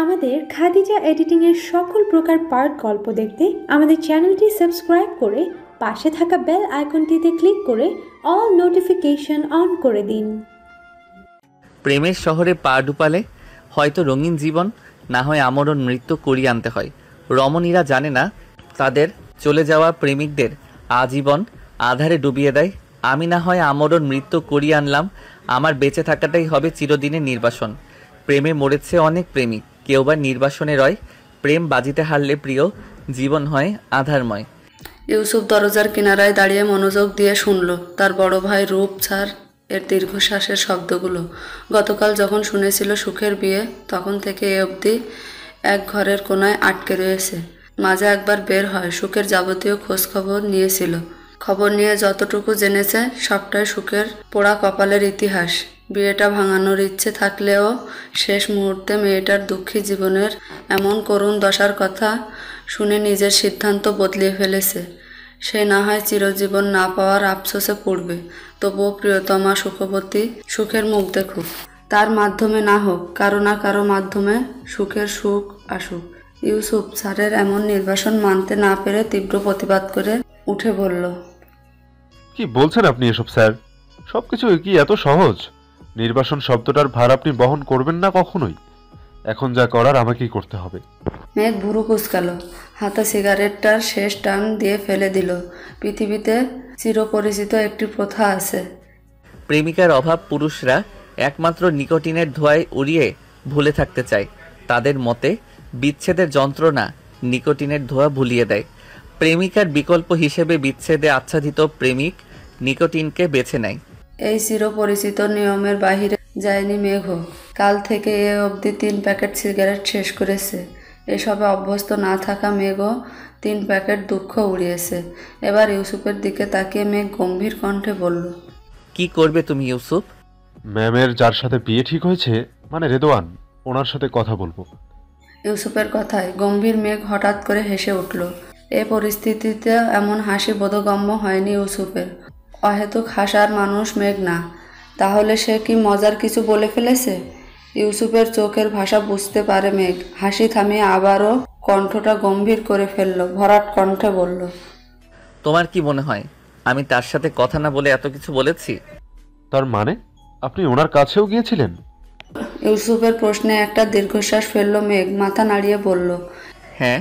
আমাদের খাদিজা এডিটিং এর সকল প্রকার পার্ট গল্প দেখতে আমাদের চ্যানেলটি সাবস্ক্রাইব করে পাশে থাকা বেল আইকনটিতে ক্লিক করে অল নোটিফিকেশন অন করে দিন। প্রেমের শহরে পা ডুবালে হয়তো রঙিন জীবন, না হয় আমরণ মৃত্যু করিয়ে আনতে হয়। রমণীরা জানে না তাদের চলে যাওয়া প্রেমিকদের আজীবন আধারে ডুবিয়ে দেয়। আমি না হয় আমরণ মৃত্যু করিয়ে আনলাম, আমার বেঁচে থাকাটাই হবে চিরদিনের নির্বাসন। প্রেমে মরেছে অনেক প্রেমিক, কেউ বা নির্বাসনে রয়। প্রেম বাজিতে হারলে প্রিয় জীবন হয় আধারময়। ইউসুফ দরজার কিনারায় দাঁড়িয়ে মনোযোগ দিয়ে শুনল তার বড় ভাই রূপছাড় এর দীর্ঘশ্বাসের শব্দগুলো। গতকাল যখন শুনেছিল সুখের বিয়ে, তখন থেকে এ অবধি এক ঘরের কোনায় আটকে রয়েছে। মাঝে একবার বের হয়, সুখের যাবতীয় খোঁজ খবর নিয়েছিল। খবর নিয়ে যতটুকু জেনেছে সবটাই সুখের পোড়া কপালের ইতিহাস। বিয়েটা ভাঙানোর ইচ্ছে থাকলেও শেষ মুহূর্তে মেয়েটার দুঃখী জীবনের এমন করুণ দশার কথা শুনে নিজের সিদ্ধান্ত বদলিয়ে ফেলেছে। সে না হয় চিরজীবন না পাওয়ার আফসোসে পড়বে, তবুও প্রিয়তমা সুখবতী সুখের মুখ দেখুক। তার মাধ্যমে না হোক, কারো না কারো মাধ্যমে সুখের সুখ আসুক। ইউসুফ স্যারের এমন নির্বাসন মানতে না পেরে তীব্র প্রতিবাদ করে উঠে বলল, কি বলছেন আপনি এসব স্যার? সবকিছু কি এত সহজ? নির্বাসন শব্দটার ভার আপনি বহন করবেন না কখনোই। এখন যা করার আমাকেই করতে হবে। মেঘ ভুরু কুচকালো, হাতে সিগারেটটার শেষ টান দিয়ে ফেলে দিল। পৃথিবীতে চিরপরিচিত একটি প্রথা আছে, প্রেমিকার অভাব পুরুষরা একমাত্র নিকোটিনের ধোঁয়ায় উড়িয়ে ভুলে থাকতে চায়। তাদের মতে বিচ্ছেদের যন্ত্রণা নিকোটিনের ধোঁয়া ভুলিয়ে দেয়। প্রেমিকার বিকল্প হিসেবে বিচ্ছেদে আচ্ছাদিত প্রেমিক নিকোটিনকে বেছে নেয়। এই চিরপরিচিত নিয়মের বাহিরে যায়নি মেঘ। কাল থেকে এ অবধি 3 প্যাকেট সিগারেট শেষ করেছে। এসবে অভ্যস্ত না থাকা মেঘ 3 প্যাকেট দুঃখ উড়িয়েছে। এবার ইউসুফের দিকে তাকিয়ে মেঘ গম্ভীর কণ্ঠে বলল, কি করবে তুমি ইউসুফ? ম্যামের যার সাথে বিয়ে ঠিক হয়েছে, মানে রেদওয়ান, ওনার সাথে কথা বলবো। ইউসুফের কথায় গম্ভীর মেঘ হঠাৎ করে হেসে উঠল। এ পরিস্থিতিতে এমন হাসি বোধগম্য হয়নি ইউসুফের। অহেতুক হাসার মানুষ মেঘ না। তাহলে সে কি মজার কিছু বলে ফেলেছে? ইউসুফের চোখের ভাষা বুঝতে পারে মেঘ। হাসি থামিয়ে আবারও কণ্ঠটা গম্ভীর করে ফেলল, ভরাট কণ্ঠে বলল, তোমার কি মনে হয় আমি তার সাথে কথা না বলে এত কিছু বলেছি? তার মানে আপনি ওনার কাছেও গিয়েছিলেন? ইউসুফের প্রশ্নে একটা দীর্ঘশ্বাস ফেলল মেঘ, মাথা নাড়িয়ে বলল, হ্যাঁ,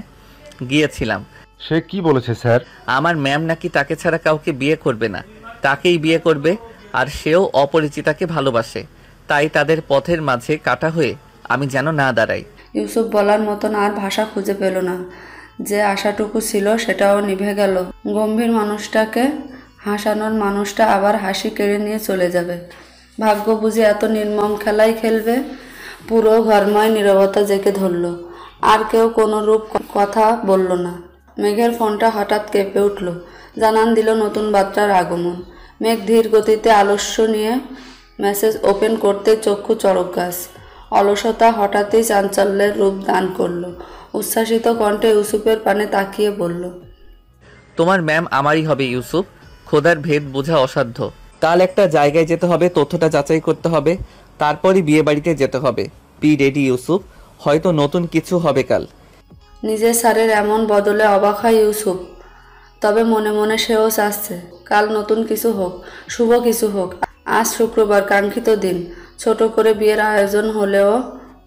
গিয়েছিলাম। সে কি বলেছে স্যার? আমার ম্যাম নাকি তাকে ছাড়া কাউকে বিয়ে করবে না, তাকেই বিয়ে করবে, আর সেও অপরিচিতাকে ভালোবাসে। তাই তাদের পথের মাঝে কাটা হয়ে আমি যেন না দাঁড়াই। ইউসুফ বলার মতন আর ভাষা খুঁজে পেল না। যে আশাটুকু ছিল সেটাও নিভে গেল। গম্ভীর মানুষটাকে হাসানোর মানুষটা আবার হাসি কেড়ে নিয়ে চলে যাবে। ভাগ্য বুঝি এত নির্মম খেলাই খেলবে। পুরো ঘরময় নীরবতা জেঁকে ধরল। আর কেউ কোনো রূপ কথা বলল না। মেঘের ফোনটা হঠাৎ কেঁপে উঠল, জানান দিল নতুন বার্তার আগমন। মেঘ ধীর গতিতে আলস্য নিয়ে মেসেজ ওপেন করতে চক্ষু চড়ক গাছ। অলসতা হঠাৎই চাঞ্চল্যের রূপ দান করল। উচ্ছ্বাসিত কণ্ঠে ইউসুফের পানে তাকিয়ে বলল, তোমার ম্যাম আমারই হবে ইউসুফ। খোদার ভেদ বোঝা অসাধ্য। কাল একটা জায়গায় যেতে হবে, তথ্যটা যাচাই করতে হবে, তারপরই বিয়ে বাড়িতে যেতে হবে। বি রেডি ইউসুফ, হয়তো নতুন কিছু হবে কাল। নিজের স্যারের এমন বদলে অবাক হয় ইউসুফ। তবে মনে মনে সেও চাচ্ছে কাল নতুন কিছু হোক, শুভ কিছু হোক। আজ শুক্রবার, কাঙ্ক্ষিত দিন। ছোট করে বিয়ের আয়োজন হলেও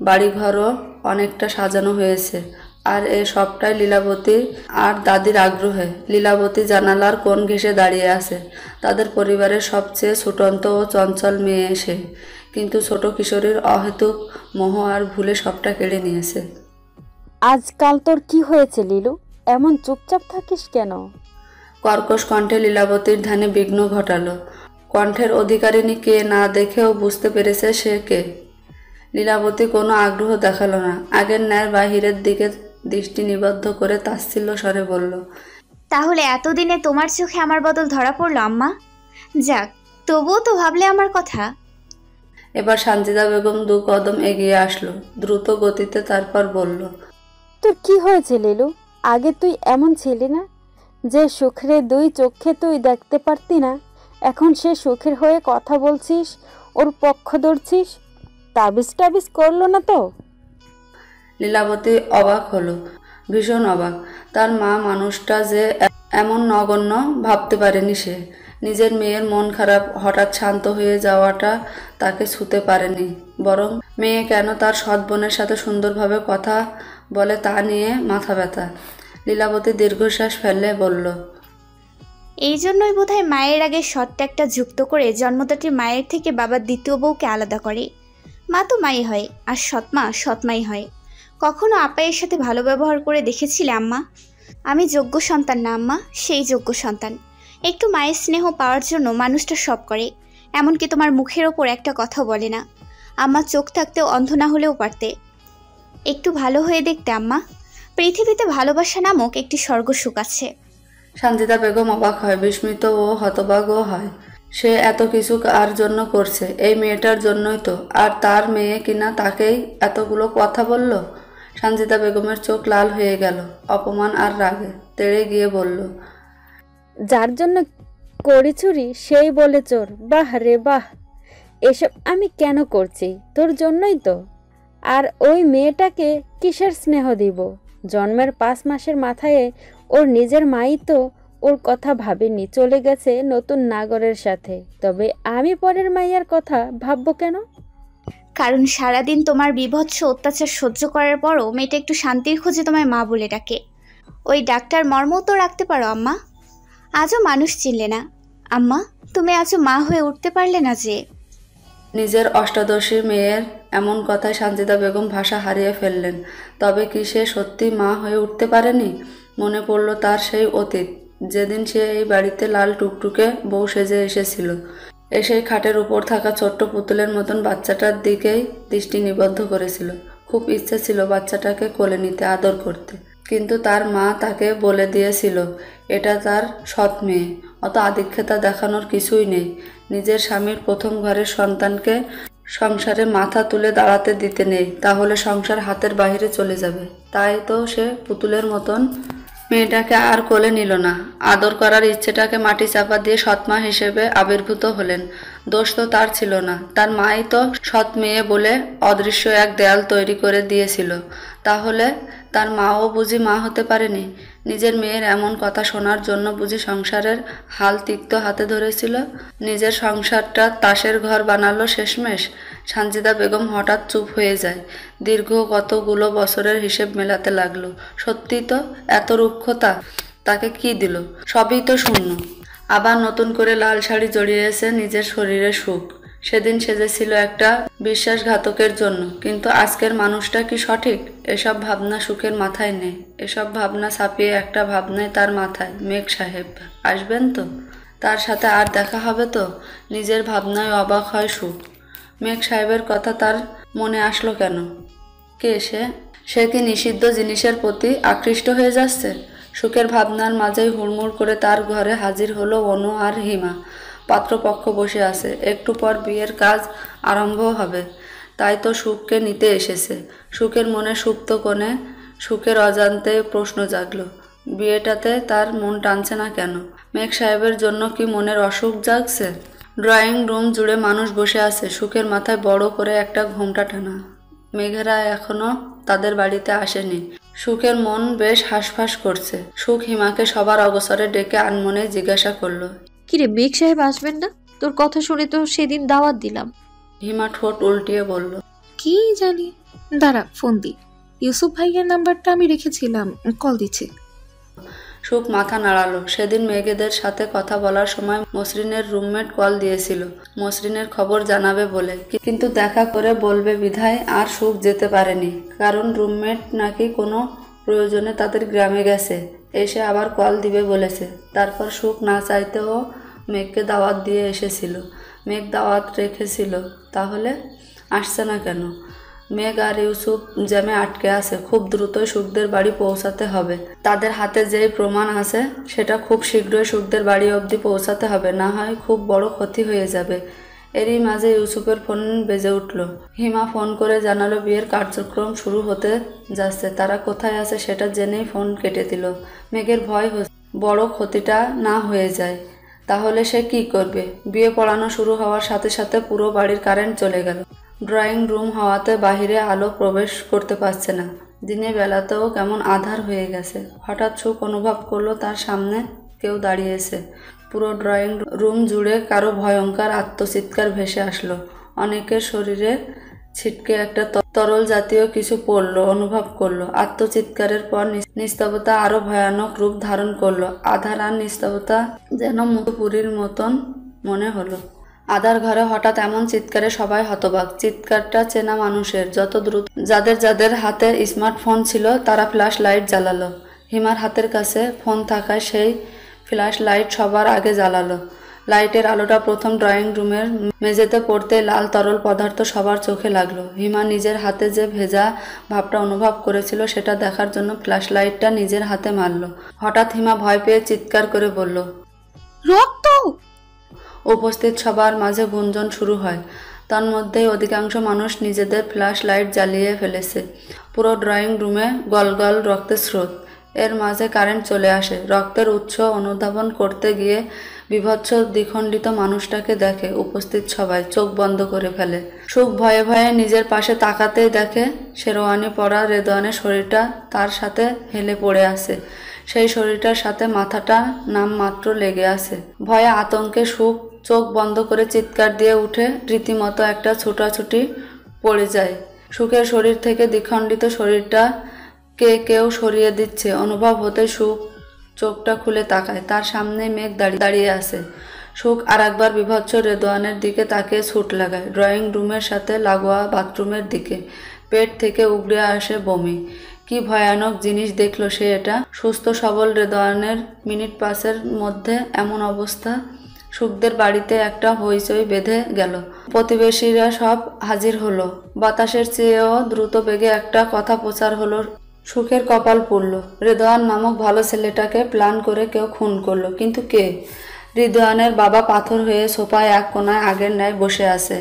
বাড়িঘরও অনেকটা সাজানো হয়েছে। আর এ সবটাই লীলাবতী আর দাদির আগ্রহে। লীলাবতী জানালার কোণ ঘেঁষে দাঁড়িয়ে আছে। তাদের পরিবারের সবচেয়ে ছুটন্ত ও চঞ্চল মেয়ে এসে, কিন্তু ছোট কিশোরীর অহেতুক মোহ আর ভুলে সবটা কেড়ে নিয়েছে। আজকাল তোর কি হয়েছে লীলু? এমন চুপচাপ থাকিস কেন? কর্কশ কণ্ঠে লীলাবতীর ধ্যানে বিঘ্ন ঘটালো। কণ্ঠের অধিকারিণী কে না দেখেও বুঝতে পেরেছে সে কে। লীলাবতী কোনো আগ্রহ দেখালো না। আগের ন্যায় বাহিরের দিকে দৃষ্টি নিবদ্ধ করে তাচ্ছিল্য স্বরে বলল, তাহলে এতদিনে তোমার চোখে আমার বদল ধরা পড়লো আম্মা? যাক, তবুও তো ভাবলে আমার কথা। এবার সানজিদা বেগম 2 কদম এগিয়ে আসলো দ্রুত গতিতে, তারপর বলল, তোর কি হয়েছে লীলু? আগে তুই এমন ছিলি না, যে সুখের 2 চোখে তুই দেখতে পারতি না। এখন সে সুখের হয়ে কথা বলছিস, ওর পক্ষ ধরছিস? তাবিজ টাবিজ করলো না তো? লীলাবতী অবাক হলো, ভীষণ অবাক। তার মা মানুষটা যে এমন নগণ্য ভাবতে পারেনি সে। নিজের মেয়ের মন খারাপ হঠাৎ শান্ত হয়ে যাওয়াটা তাকে ছুঁতে পারেনি, বরং মেয়ে কেন তার সৎ বোনের সাথে সুন্দরভাবে কথা বলে তা নিয়ে মাথা ব্যথা। লীলাবতী দীর্ঘশ্বাস ফেলে বলল, এই জন্যই বোধহয় মায়ের আগে সৎ একটা যুক্ত করে জন্মদাত্রী মায়ের থেকে বাবার দ্বিতীয় বউকে আলাদা করে। মা তো মাই হয়, আর সৎমা সৎমাই হয়। কখনো আপায়ের সাথে ভালো ব্যবহার করে দেখেছিলে আম্মা? আমি যোগ্য সন্তান না আম্মা, সেই যোগ্য সন্তান। একটু মায়ের স্নেহ পাওয়ার জন্য মানুষটা সব করে, এমনকি তোমার মুখের ওপর একটা কথা বলে না। আম্মা চোখ থাকতেও অন্ধ না হলেও পারতে। একটু ভালো হয়ে দেখতে আম্মা, পৃথিবীতে ভালোবাসা নামক একটি স্বর্গসুখ আছে। সানজিদা বেগম অবাক হয়, বিস্মিত ও হতবাকও হয়। সে এত কিছু কার জন্য করছে? এই মেয়েটার জন্যই তো। আর তার মেয়ে কিনা তাকেই এতগুলো কথা বলল। সানজিদা বেগমের চোখ লাল হয়ে গেল, অপমান আর রাগে। তেড়ে গিয়ে বলল, যার জন্য করি চুরি সেই বলে চোর। বাহ রে বাহ, এসব আমি কেন করছি? তোর জন্যই তো। আর ওই মেয়েটাকে কিসের স্নেহ দিব? জন্মের 5 মাসের মাথায় ওর নিজের মাই তো ওর কথা ভাবেনি, চলে গেছে নতুন নাগরের সাথে। তবে আমি পরের মাইয়ার কথা ভাববো কেন? কারণ সারাদিন তোমার বীভৎস অত্যাচার সহ্য করার পরও মেয়েটা একটু শান্তির খোঁজে তোমায় মা বলে ডাকে। ওই ডাক্তার মর্মও তো রাখতে পারো আম্মা। আজও মানুষ চিনলে না আম্মা, তুমি আজও মা হয়ে উঠতে পারলে না যে। নিজের অষ্টাদশী মেয়ের এমন কথায় সানজিদা বেগম ভাষা হারিয়ে ফেললেন। তবে কি সে সত্যি মা হয়ে উঠতে পারেনি? মনে পড়ল তার সেই অতীত, যেদিন সে এই বাড়িতে লাল টুকটুকে বউ সেজে এসেছিল। এসেই খাটের উপর থাকা ছোট্ট পুতুলের মতন বাচ্চাটার দিকেই দৃষ্টি নিবদ্ধ করেছিল। খুব ইচ্ছে ছিল বাচ্চাটাকে কোলে নিতে, আদর করতে। কিন্তু তার মা তাকে বলে দিয়েছিল এটা তার সৎ মেয়ে, অত আদিক্ষেতা দেখানোর কিছুই নেই। নিজের স্বামীর প্রথম ঘরের সন্তানকে সংসারে মাথা তুলে দাঁড়াতে দিতে নেই, তাহলে সংসার হাতের বাইরে চলে যাবে। তাই তো সে পুতুলের মতন মেয়েটাকে আর কোলে নিল না। আদর করার ইচ্ছেটাকে মাটি চাপা দিয়ে সৎমা হিসেবে আবির্ভূত হলেন। দোষ তো তার ছিল না, তার মাই তো সৎ মেয়ে বলে অদৃশ্য এক দেয়াল তৈরি করে দিয়েছিল। তাহলে তার মাও বুঝি মা হতে পারেনি? নিজের মেয়ের এমন কথা শোনার জন্য বুঝি সংসারের হাল তিক্ত হাতে ধরেছিল? নিজের সংসারটা তাসের ঘর বানালো শেষমেশ। সানজিদা বেগম হঠাৎ চুপ হয়ে যায়। দীর্ঘ কতগুলো বছরের হিসেব মেলাতে লাগলো। সত্যি তো, এত রুক্ষতা তাকে কি দিল? সবই তো শূন্য। আবার নতুন করে লাল শাড়ি জড়িয়েছে নিজের শরীরে সুখ। সেদিন সেজেছিল একটা বিশ্বাসঘাতকের জন্য, কিন্তু আজকের মানুষটা কি সঠিক? এসব ভাবনা সুখের মাথায় নেই। এসব ভাবনা ছাপিয়ে একটা ভাবনাই তার মাথায়, মেঘ সাহেব আসবেন তো? তার সাথে আর দেখা হবে তো? নিজের ভাবনায় অবাক হয় সুখ। মেঘ সাহেবের কথা তার মনে আসলো কেন? কে সে? সে কি নিষিদ্ধ জিনিসের প্রতি আকৃষ্ট হয়ে যাচ্ছে? সুখের ভাবনার মাঝেই হুড়মুড় করে তার ঘরে হাজির হলো অনু আর হিমা। পাত্রপক্ষ বসে আছে, একটু পর বিয়ের কাজ আরম্ভ হবে। তাই তো সুখকে নিতে এসেছে। সুখের মনে সুপ্ত কোণে সুখের অজান্তে প্রশ্ন জাগলো, বিয়েটাতে তার মন টানছে না কেন? মেঘ সাহেবের জন্য কি মনের অসুখ জাগছে? ড্রয়িং রুম জুড়ে মানুষ বসে আছে। সুখের মাথায় বড় করে একটা ঘোমটা টানা। মেঘেরা এখনো তাদের বাড়িতে আসেনি। সুখের মন বেশ হাঁসফাঁস করছে। সুখ হিমাকে সবার অগসরে ডেকে আনমনে জিজ্ঞাসা করলো, কিরে মেঘ সাহেব আসবেন না? তোর কথা শুনে তো সেদিন দাওয়াত দিলাম। হিমা ঠোঁট উল্টিয়ে বলল, কি জানি, দাঁড়া ফোন দি। ইউসুফ ভাইয়ের নাম্বারটা আমি রেখেছিলাম, কল দিচ্ছি। সুখ মাথা নাড়ালো। সেদিন মেঘেদের সাথে কথা বলার সময় মসরিনের রুমমেট কল দিয়েছিল মসরিনের খবর জানাবে বলে, কিন্তু দেখা করে বলবে বিধায় আর সুখ যেতে পারেনি। কারণ রুমমেট নাকি কোনো প্রয়োজনে তাদের গ্রামে গেছে, এসে আবার কল দিবে বলেছে। তারপর সুখ না চাইতেও মেঘকে দাওয়াত দিয়ে এসেছিল। মেঘ দাওয়াত রেখেছিল, তাহলে আসছে না কেন? মেঘ আর ইউসুফ জ্যামে আটকে আছে। খুব দ্রুতই সুখদের বাড়ি পৌঁছাতে হবে। তাদের হাতে যেই প্রমাণ আছে সেটা খুব শীঘ্রই সুখদের বাড়ি অবধি পৌঁছাতে হবে, না হয় খুব বড় ক্ষতি হয়ে যাবে। এরই মাঝে ইউসুফের ফোন বেজে উঠল। হিমা ফোন করে জানালো বিয়ের কার্যক্রম শুরু হতে যাচ্ছে। তারা কোথায় আছে সেটা জেনেই ফোন কেটে দিল। মেঘের ভয় হচ্ছে বড় ক্ষতিটা না হয়ে যায়। তাহলে সে কি করবে? বিয়ে পড়ানো শুরু হওয়ার সাথে সাথে পুরো বাড়ির কারেন্ট চলে গেল। ড্রয়িং রুম হওয়াতে বাহিরে আলো প্রবেশ করতে পারছে না। দিনের বেলাতেও কেমন আধার হয়ে গেছে। হঠাৎ সুখ অনুভব করলো তার সামনে কেউ দাঁড়িয়েছে। পুরো ড্রয়িং রুম জুড়ে কারো ভয়ঙ্কর আত্মচিৎকার ভেসে আসলো। অনেকের শরীরে ছিটকে একটা তরল জাতীয় কিছু পড়লো, অনুভব করলো। আত্মচিৎকারের পর নিস্তব্ধতা আরো ভয়ানক রূপ ধারণ করলো। আধার আর নিস্তব্ধতা যেন মুখপুরীর মতন মনে হলো। আধার ঘরে হঠাৎ এমন চিৎকারে সবাই হতবাক। চিৎকারটা চেনা মানুষের। যত দ্রুত যাদের যাদের হাতে স্মার্টফোন ছিল তারা ফ্ল্যাশ লাইট জ্বালালো। হিমার হাতের কাছে ফোন থাকায় সেই ফ্ল্যাশ লাইট সবার আগে জ্বালালো। লাইটের আলোটা প্রথম ড্রয়িং রুমের মেঝেতে পড়তে লাল তরল পদার্থ সবার চোখে লাগলো। হিমা নিজের হাতে যে ভেজা ভাবটা অনুভব করেছিল সেটা দেখার জন্য ফ্ল্যাশ লাইটটা নিজের হাতে মারল। হঠাৎ হিমা ভয় পেয়ে চিৎকার করে বলল, রক্ত! উপস্থিত সবার মাঝে গুঞ্জন শুরু হয়। তন্মধ্যেই অধিকাংশ মানুষ নিজেদের ফ্ল্যাশ লাইট জ্বালিয়ে ফেলেছে। পুরো ড্রয়িং রুমে গলগল রক্তের স্রোত। এর মাঝে কারেন্ট চলে আসে। রক্তের উৎস অনুধাবন করতে গিয়ে বিভৎস দ্বিখণ্ডিত মানুষটাকে দেখে উপস্থিত সবাই চোখ বন্ধ করে ফেলে। সুখ ভয়ে ভয়ে নিজের পাশে তাকাতেই দেখে শেরওয়ানি পরা রেদওয়ানের শরীরটা তার সাথে হেলে পড়ে আছে। সেই শরীরটার সাথে মাথাটা নামমাত্র লেগে আছে। ভয়ে আতঙ্কে সুখ চোখ বন্ধ করে চিৎকার দিয়ে উঠে রীতিমতো একটা ছুটাছুটি পড়ে যায়। সুখের শরীর থেকে দ্বিখণ্ডিত শরীরটা কেউ সরিয়ে দিচ্ছে অনুভব হতে সুখ চোখটা খুলে তাকায়। তার সামনে মেঘ দাঁড়িয়ে আছে। সুখ আর একবার বিভৎস রেদওয়ানের দিকে তাকিয়ে ছুট লাগায় ড্রয়িং রুমের সাথে লাগোয়া বাথরুমের দিকে। পেট থেকে উগড়ে আসে বমি। কি ভয়ানক জিনিস দেখলো সে এটা! সুস্থ সবল রেদওয়ানের মিনিট পাঁচের মধ্যে এমন অবস্থা। সুখদের বাড়িতে একটা হইচই বেঁধে গেল। প্রতিবেশীরা সব হাজির হলো। বাতাসের চেয়েও দ্রুত বেগে একটা কথা প্রচার হলো। সুখের কপাল পুড়ল। রেদওয়ান নামক ভালো ছেলেটাকে প্ল্যান করে কেউ খুন করলো। কিন্তু কে? রেদওয়ানের বাবা পাথর হয়ে সোফায় এক কোনায় আগের ন্যায় বসে আছে।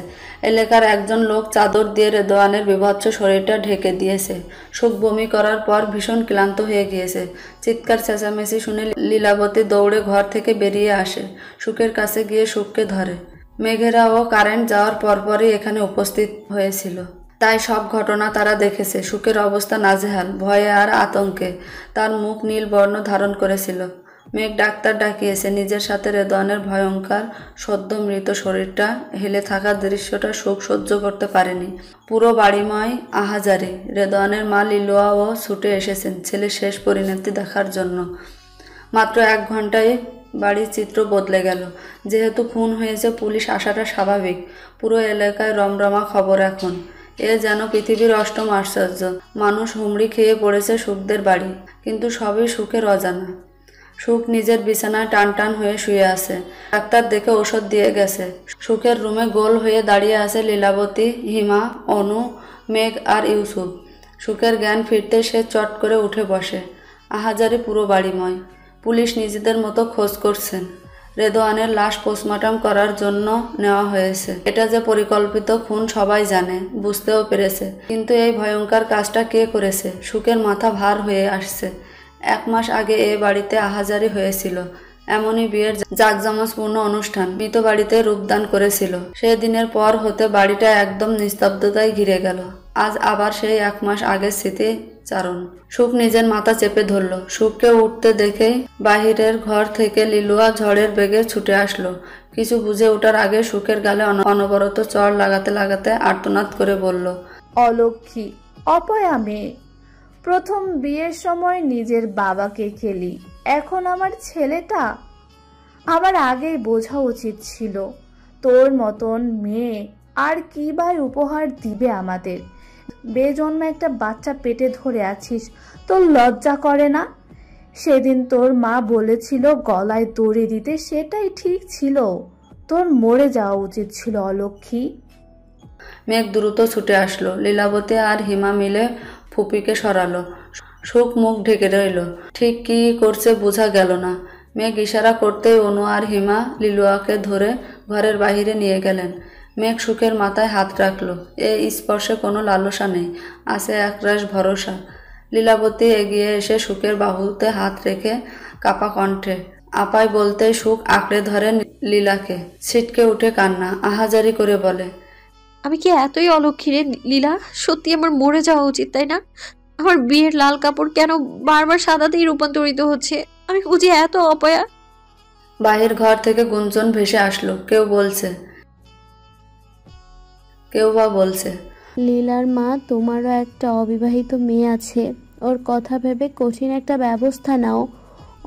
এলাকার একজন লোক চাদর দিয়ে রেদওয়ানের বিভৎস শরীরটা ঢেকে দিয়েছে। সুখ বমি করার পর ভীষণ ক্লান্ত হয়ে গিয়েছে। চিৎকার চেঁচামেচি শুনে লীলাবতী দৌড়ে ঘর থেকে বেরিয়ে আসে। সুখের কাছে গিয়ে সুখকে ধরে। মেঘেরা ও কারেন্ট যাওয়ার পরপরই এখানে উপস্থিত হয়েছিল, তাই সব ঘটনা তারা দেখেছে। সুখের অবস্থা নাজেহাল। ভয়ে আর আতঙ্কে তার মুখ নীল বর্ণ ধারণ করেছিল। মেঘ ডাক্তার ডাকিয়েছে। নিজের সাথে রেদওয়ানের ভয়ঙ্কর সদ্য মৃত শরীরটা হেলে থাকার দৃশ্যটা সুখ সহ্য করতে পারেনি। পুরো বাড়িময় আহাজারি। রেদওয়ানের মা লিলুয়াও ছুটে এসেছেন ছেলের শেষ পরিণতি দেখার জন্য। মাত্র 1 ঘন্টায় বাড়ির চিত্র বদলে গেল। যেহেতু খুন হয়েছে পুলিশ আসাটা স্বাভাবিক। পুরো এলাকায় রমরমা খবর এখন। এ যেন পৃথিবীর অষ্টম আশ্চর্য। মানুষ হুমড়ি খেয়ে পড়েছে সুখদের বাড়ি। কিন্তু সবই সুখের অজানা। সুখ নিজের বিছানায় টান টান হয়ে শুয়ে আছে। ডাক্তার দেখে ওষুধ দিয়ে গেছে। সুখের রুমে গোল হয়ে দাঁড়িয়ে আছে লীলাবতী, হিমা, অনু, মেঘ আর ইউসুফ। সুখের জ্ঞান ফিরতে সে চট করে উঠে বসে। আহাজারি পুরো বাড়িময়। পুলিশ নিজেদের মতো খোঁজ করছেন। রেদওয়ানের লাশ পোস্টমর্টম করার জন্য নেওয়া হয়েছে। এটা যে পরিকল্পিত খুন সবাই জানে, বুঝতেও পেরেছে। কিন্তু এই ভয়ঙ্কর কাজটা কে করেছে? সুখের মাথা ভার হয়ে আসছে। 1 মাস আগে এ বাড়িতে আহাজারি হয়েছিল। এমনই বিয়ের জাঁকজমকপূর্ণ অনুষ্ঠান মৃত বাড়িতে রূপদান করেছিল। সেই দিনের পর হতে বাড়িটা একদম নিস্তব্ধতায় ঘিরে গেল। আজ আবার সেই 1 মাস আগের স্মৃতিচারণ। সুখ নিজের মাথা চেপে ধরল। সুখকে উঠতে দেখেই বাহিরের ঘর থেকে লিলুয়া ঝড়ের বেগে ছুটে আসলো। কিছু বুঝে ওঠার আগে সুখের গালে অনবরত চড় লাগাতে লাগাতে আর্তনাদ করে বলল, অলক্ষী, অপয়া মেয়ে। প্রথম বিয়ের সময় নিজের বাবাকে খেলি, এখন আমার ছেলেটা। আমার আগেই বোঝা উচিত ছিল। তোর মতন মেয়ে আর কি ভাই উপহার দিবে আমাদের? বেজন্মা একটা বাচ্চা পেটে ধরে আছিস, তোর লজ্জা করে না? সেদিন তোর মা বলেছিল গলায় দড়ি দিতে, সেটাই ঠিক ছিল। তোর মরে যাওয়া উচিত ছিল অলক্ষী। মেঘ দ্রুত ছুটে আসলো। লীলাবতী আর হিমা মিলে ফুপিকে সরালো। সুখ মুখ ঢেকে রইল। ঠিক কি করছে বোঝা গেল না। মেঘ ইশারা করতেই অনু আর হিমা লিলুয়াকে ধরে ঘরের বাহিরে নিয়ে গেলেন। মেঘ সুখের মাথায় হাত রাখলো। এই স্পর্শে কোনো লালসা নেই, আছে একরাশ ভরসা। লীলাবতী এগিয়ে এসে সুখের বাহুতে হাত রেখে কাপা কণ্ঠে, আপাই বলতেই সুখ আঁকড়ে ধরে লীলাকে। ছিটকে উঠে কান্না, আহাজারি করে বলে, আমি কি এতই অলক্ষী রে লীলা? সত্যি আমার মরে যাওয়া উচিত, তাই না? আমার বিয়ের লাল কাপড় কেন বারবার সাদাতেই রূপান্তরিত হচ্ছে? আমি বুঝি এত অপয়া? বাহির ঘর থেকে গুঞ্জন ভেসে আসলো। কেউ বা বলছে, লীলার মা, তোমারও একটা অবিবাহিত মেয়ে আছে, ওর কথা ভেবে কঠিন একটা ব্যবস্থা নাও।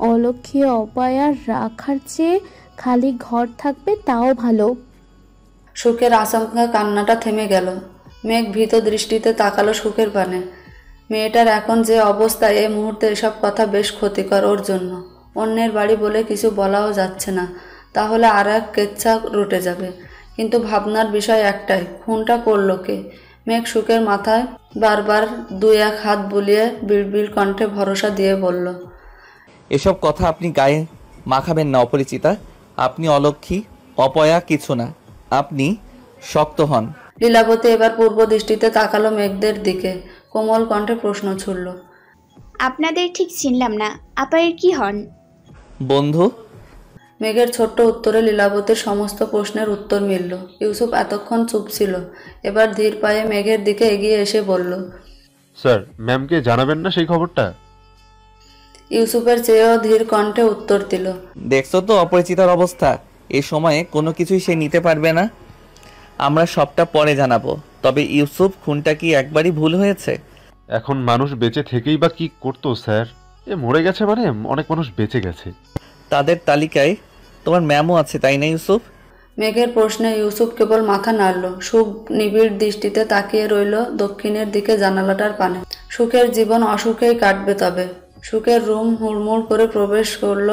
অলক্ষী অপয়া রাখার চেয়ে খালি ঘর থাকবে তাও ভালো। সুখের আচমকা কান্নাটা থেমে গেল। মেঘ ভীত দৃষ্টিতে তাকালো সুখের পানে। মেয়েটার এখন যে অবস্থা, এই মুহূর্তে এসব কথা বেশ ক্ষতিকর ওর জন্য। অন্যের বাড়ি বলে কিছু বলাও যাচ্ছে না, তাহলে আর এক কেচ্ছা রটে যাবে। কিন্তু ভাবনার বিষয় একটাই, খুনটা করলো কে? মেঘ সুখের মাথায় বারবার 2-1 হাত বুলিয়ে বিড়বিড় কণ্ঠে ভরসা দিয়ে বলল, এসব কথা আপনি গায়ে মাখাবেন না অপরিচিতা। আপনি অলক্ষী অপয়া কিছু না, আপনি শক্ত হন। লীলাবতী এবার পূর্ব দৃষ্টিতে তাকালো মেঘদের দিকে, কোমল কণ্ঠে প্রশ্ন ছুড়ল, আপনাদের ঠিক চিনলাম না, আপায়ের কি হন? বন্ধু। মেঘের ছোট্ট উত্তরে লীলাবতীর সমস্ত প্রশ্নের উত্তর মিলল। ইউসুফ এতক্ষণ চুপ ছিল, এবার ধীর পায়ে মেঘের দিকে এগিয়ে এসে বলল, স্যার, ম্যামকে জানাবেন না সেই খবরটা? ইউসুফের চেয়েও ধীর কণ্ঠে উত্তর দিল, দেখছো তো অপরিচিতার অবস্থা? এই সময়ে কোনো কিছুই সে নিতে পারবে না। আমরা সবটা পরে জানাবো। তবে ইউসুফ, খুনটা কি একবারই ভুল হয়েছে? এখন মানুষ বেঁচে থেকেই বা কি করতো স্যার? এ মরে গেছে মানে অনেক মানুষ বেঁচে গেছে। তাদের তালিকায় তোমার ম্যামও আছে, তাই না ইউসুফ? মেঘের প্রশ্নে ইউসুফ কেবল মাথা নাড়ল। সুখ নিবিড় দৃষ্টিতে তাকিয়ে রইল দক্ষিণের দিকে জানালাটার পানে। সুখের জীবন অসুখেই কাটবে। তবে সুখের রুম হুড়মুড় করে প্রবেশ করল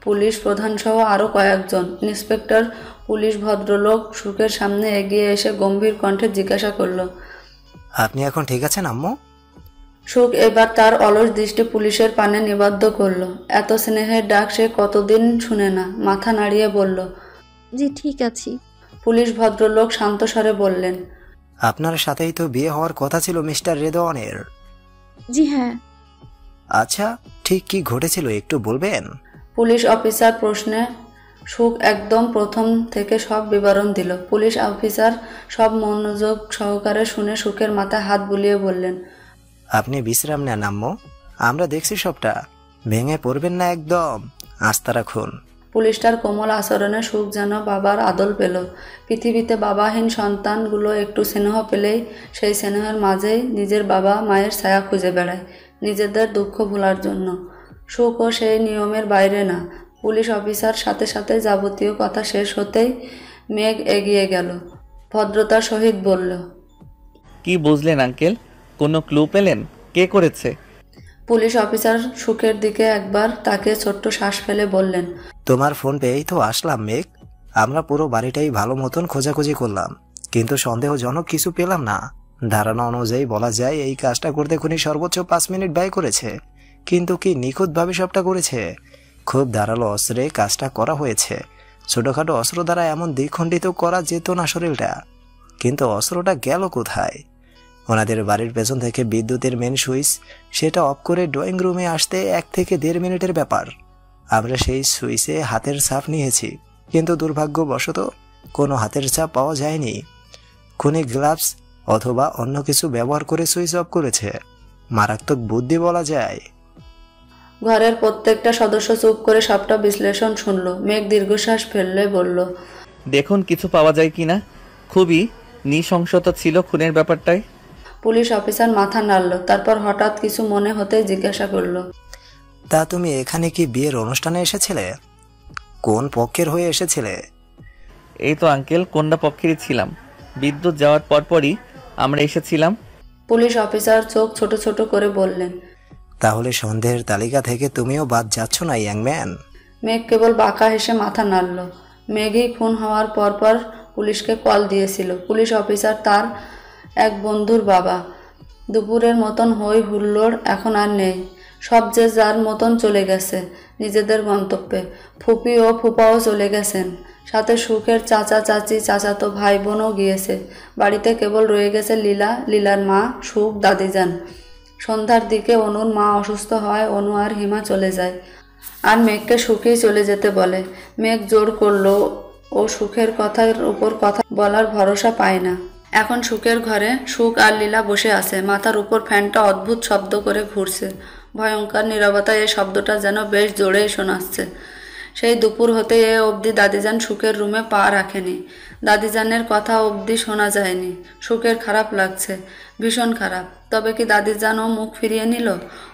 পুলিশ প্রধান সহ আরও কয়েকজন। ইন্সপেক্টর পুলিশ ভদ্রলোক সুখের সামনে এগিয়ে এসে গম্ভীর কণ্ঠে জিজ্ঞাসা করল, আপনি এখন ঠিক আছেন আম্মু? সুখ এবার তার অলস দৃষ্টি পুলিশের পানে নিবদ্ধ করল। এত স্নেহের ডাক সে কতদিন শুনে না। মাথা নাড়িয়ে বলল, জি ঠিক আছি। পুলিশ ভদ্রলোক শান্ত স্বরে বললেন, আপনার সাথেই তো বিয়ে হওয়ার কথা ছিল মিস্টার রেদওয়ানের। জি হ্যাঁ। আচ্ছা, ঠিক কি ঘটেছিল একটু বলবেন? পুলিশ অফিসার প্রশ্নে সুখ একদম প্রথম থেকে সব বিবরণ দিল। পুলিশ অফিসার সব মনোযোগ সহকারে শুনে সুখের মাথায় হাত বুলিয়ে বললেন, আপনি বিশ্রাম নেন আম্মু, আমরা দেখছি সবটা। ভেঙে পড়বেন না একদম, আস্থা রাখুন। পুলিশটার কোমল আচরণে সুখ যেন বাবার আদল পেল। পৃথিবীতে বাবাহীন সন্তানগুলো একটু স্নেহ পেলেই সেই স্নেহের মাঝেই নিজের বাবা মায়ের ছায়া খুঁজে বেড়ায় নিজেদের দুঃখ ভোলার জন্য। সুখও সেই নিয়মের বাইরে না। পুলিশ অফিসার সাথে সাথে যাবতীয় কথা শেষ হতেই মেঘ এগিয়ে গেল, ভদ্রতার সহিত বলল, কি বুঝলেন আঙ্কেল? কোনো ক্লু পেলেন? কে করেছে? পুলিশ অফিসার সুখের দিকে একবার তাকে ছোট্ট শ্বাস ফেলে বললেন, তোমার ফোন পেয়েই তো আসলাম মেঘ। আমরা পুরো বাড়িটাই ভালো মতন খোঁজাখুঁজি করলাম, কিন্তু সন্দেহজনক কিছু পেলাম না। ধারণা অনুযায়ী বলা যায় এই কাজটা করতে খুনি সর্বোচ্চ 5 মিনিট ব্যয় করেছে। কিন্তু কি নিখুঁতভাবে সবটা করেছে। খুব ধারালো অস্ত্রে কাজটা করা হয়েছে। ছোটখাটো অস্ত্র দ্বারা এমন দ্বিখণ্ডিত করা যেত না শরীরটা। কিন্তু অস্ত্রটা গেল কোথায়? ওনাদের বাড়ির পেছন থেকে বিদ্যুতের মেন সুইচ, সেটা অফ করে ড্রয়িং রুমে আসতে 1 থেকে 1.5 মিনিটের ব্যাপার। আমরা সেই সুইচে হাতের ছাপ নিয়েছি, কিন্তু দুর্ভাগ্যবশত কোনো হাতের ছাপ পাওয়া যায়নি। খুনি গ্লাভস অথবা অন্য কিছু ব্যবহার করে সুইচ অফ করেছে। মারাত্মক বুদ্ধি বলা যায়। ঘরের প্রত্যেকটা সদস্য চুপ করে সবটা বিশ্লেষণ শুনল। মেঘ দীর্ঘশ্বাস ফেললে বলল, দেখুন কিছু পাওয়া যায় কিনা। খুবই নৃশংসতা ছিল খুনের ব্যাপারটায়। পুলিশ অফিসার মাথা নাড়ল, তারপর হঠাৎ কিছু মনে হতে জিজ্ঞাসা করল, তা তুমি এখানে কি বিয়ের অনুষ্ঠানে এসেছিলে? কোন পক্ষের হয়ে এসেছিলে? এই তো আঙ্কেল, কন্যা পক্ষেরই ছিলাম। বিদ্যুৎ যাওয়ার পরপরই আমরা এসেছিলাম। পুলিশ অফিসার চোখ ছোট ছোট করে বললেন, তাহলে সন্দেহের তালিকা থেকে তুমিও বাদ যাচ্ছ না ইয়াংম্যান। মেঘ কেবল বাঁকা হেসে মাথা নাড়ল। মেঘই খুন হওয়ার পরপর পুলিশকে কল দিয়েছিল। পুলিশ অফিসার তার এক বন্ধুর বাবা। দুপুরের মতন হই হুল্লোড় এখন আর নেই। সব যে যার মতন চলে গেছে নিজেদের গন্তব্যে। ফুপি ও ফুপাও চলে গেছেন, সাথে সুখের চাচা চাচি, চাচাতো ভাই বোনও গিয়েছে। বাড়িতে কেবল রয়ে গেছে লীলা, লীলার মা, সুখ, দাদিজান। সন্ধ্যার দিকে অনুর মা অসুস্থ হয়, অনু আর হিমা চলে যায়। আর মেঘকে সুখেই চলে যেতে বলে। মেঘ জোর করলো ও সুখের কথার উপর কথা বলার ভরসা পায় না। এখন সুখের ঘরে সুখ আর লীলা বসে আছে। মাথার উপর ফ্যানটা অদ্ভুত শব্দ করে ঘুরছে। ভয়ঙ্কর নীরবতায় এই শব্দটা যেন বেশ জোরেই শোনাচ্ছে। সেই দুপুর হতে এ অবধি দাদিজান সুখের রুমে পা রাখেনি। দাদিজানের কথা অবধি শোনা যায়নি। সুখের খারাপ লাগছে, ভীষণ খারাপ। তবে কি দাদিজানও মুখ ফিরিয়ে নিল?